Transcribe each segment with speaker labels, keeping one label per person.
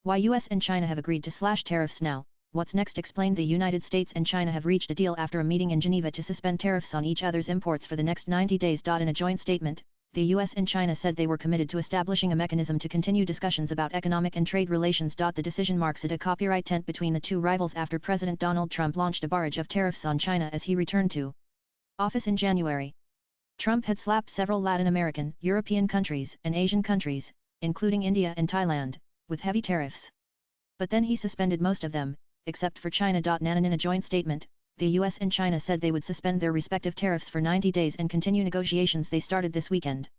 Speaker 1: Why US and China have agreed to slash tariffs now. What's next? Explained. The United States and China have reached a deal after a meeting in Geneva to suspend tariffs on each other's imports for the next 90 days. In a joint statement, the US and China said they were committed to establishing a mechanism to continue discussions about economic and trade relations. The decision marks a copyright tent between the two rivals after President Donald Trump launched a barrage of tariffs on China as he returned to office in January. Trump had slapped several Latin American, European countries, and Asian countries, including India and Thailand, with heavy tariffs. But then he suspended most of them, except for China. In a joint statement, the US and China said they would suspend their respective tariffs for 90 days and continue negotiations they started this weekend.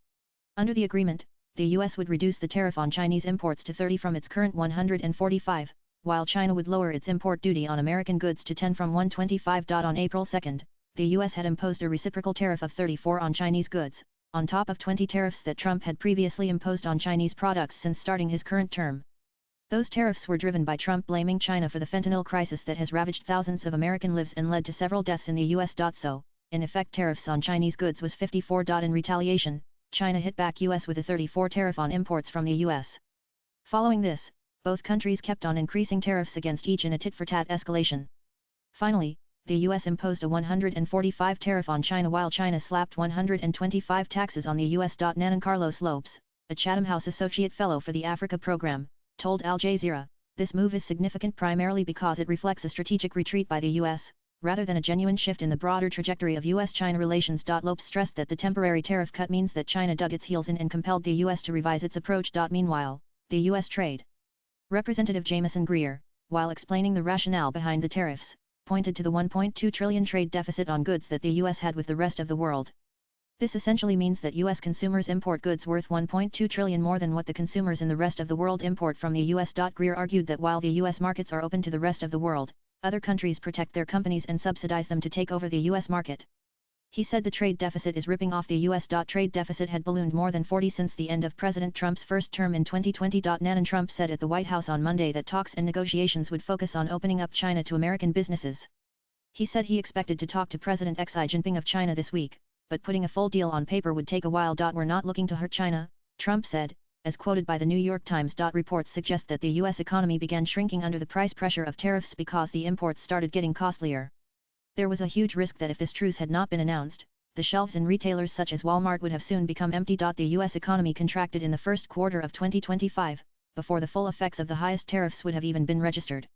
Speaker 1: Under the agreement, the US would reduce the tariff on Chinese imports to 30 from its current 145, while China would lower its import duty on American goods to 10 from 125. On April 2, the US had imposed a reciprocal tariff of 34 on Chinese goods, on top of 20 tariffs that Trump had previously imposed on Chinese products since starting his current term. Those tariffs were driven by Trump blaming China for the fentanyl crisis that has ravaged thousands of American lives and led to several deaths in the US. So, in effect, tariffs on Chinese goods was 54. In retaliation, China hit back US with a 34 tariff on imports from the US. Following this, both countries kept on increasing tariffs against each in a tit-for-tat escalation. Finally, the US imposed a 145 tariff on China while China slapped 125 taxes on the US. Nan Carlos Lopes, a Chatham House Associate Fellow for the Africa Program, told Al Jazeera, this move is significant primarily because it reflects a strategic retreat by the US, rather than a genuine shift in the broader trajectory of US-China relations. Lopes stressed that the temporary tariff cut means that China dug its heels in and compelled the US to revise its approach. Meanwhile, the US Trade Representative Jamieson Greer, while explaining the rationale behind the tariffs, pointed to the $1.2 trillion trade deficit on goods that the US had with the rest of the world. This essentially means that US consumers import goods worth $1.2 trillion more than what the consumers in the rest of the world import from the US. Greer argued that while the US markets are open to the rest of the world, other countries protect their companies and subsidize them to take over the US market. He said the trade deficit is ripping off the US. Trade deficit had ballooned more than 40 since the end of President Trump's first term in 2020. Nan Trump said at the White House on Monday that talks and negotiations would focus on opening up China to American businesses. He said he expected to talk to President Xi Jinping of China this week, but putting a full deal on paper would take a while. We're not looking to hurt China, Trump said, as quoted by the New York Times. Reports suggest that the US economy began shrinking under the price pressure of tariffs because the imports started getting costlier. There was a huge risk that if this truce had not been announced, the shelves in retailers such as Walmart would have soon become empty. The US economy contracted in the first quarter of 2025, before the full effects of the highest tariffs would have even been registered.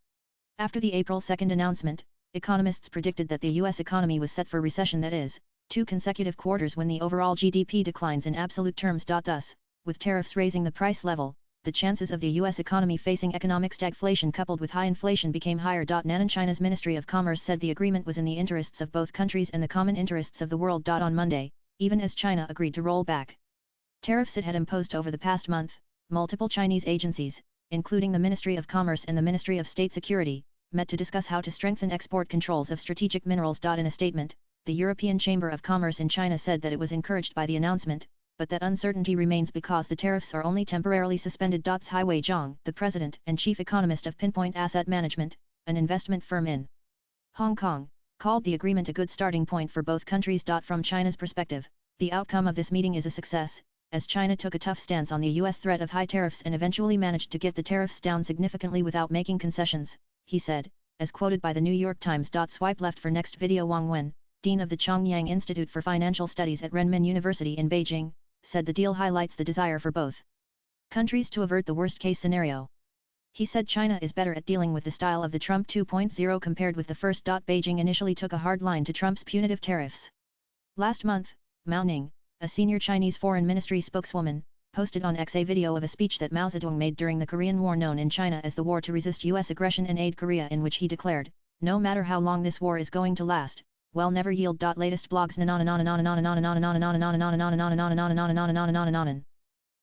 Speaker 1: After the April 2 announcement, economists predicted that the US economy was set for recession, that is, 2 consecutive quarters when the overall GDP declines in absolute terms. Thus, with tariffs raising the price level, the chances of the US economy facing economic stagflation coupled with high inflation became higher. Nan China's Ministry of Commerce said the agreement was in the interests of both countries and the common interests of the world. On Monday, even as China agreed to roll back tariffs it had imposed over the past month, multiple Chinese agencies, including the Ministry of Commerce and the Ministry of State Security, met to discuss how to strengthen export controls of strategic minerals. In a statement, the European Chamber of Commerce in China said that it was encouraged by the announcement, but that uncertainty remains because the tariffs are only temporarily suspended. Hai Wei-Zhang, the president and chief economist of Pinpoint Asset Management, an investment firm in Hong Kong, called the agreement a good starting point for both countries. From China's perspective, the outcome of this meeting is a success, as China took a tough stance on the US threat of high tariffs and eventually managed to get the tariffs down significantly without making concessions, he said, as quoted by the New York Times. Swipe left for next video. Wang Wen, Dean of the Chongyang Institute for Financial Studies at Renmin University in Beijing, said the deal highlights the desire for both countries to avert the worst-case scenario. He said China is better at dealing with the style of the Trump 2.0 compared with the first. Beijing initially took a hard line to Trump's punitive tariffs. Last month, Mao Ning, a senior Chinese Foreign Ministry spokeswoman, posted on X a video of a speech that Mao Zedong made during the Korean War, known in China as the War to Resist US Aggression and Aid Korea, in which he declared, "No matter how long this war is going to last, we'll never yield." Latest blogs.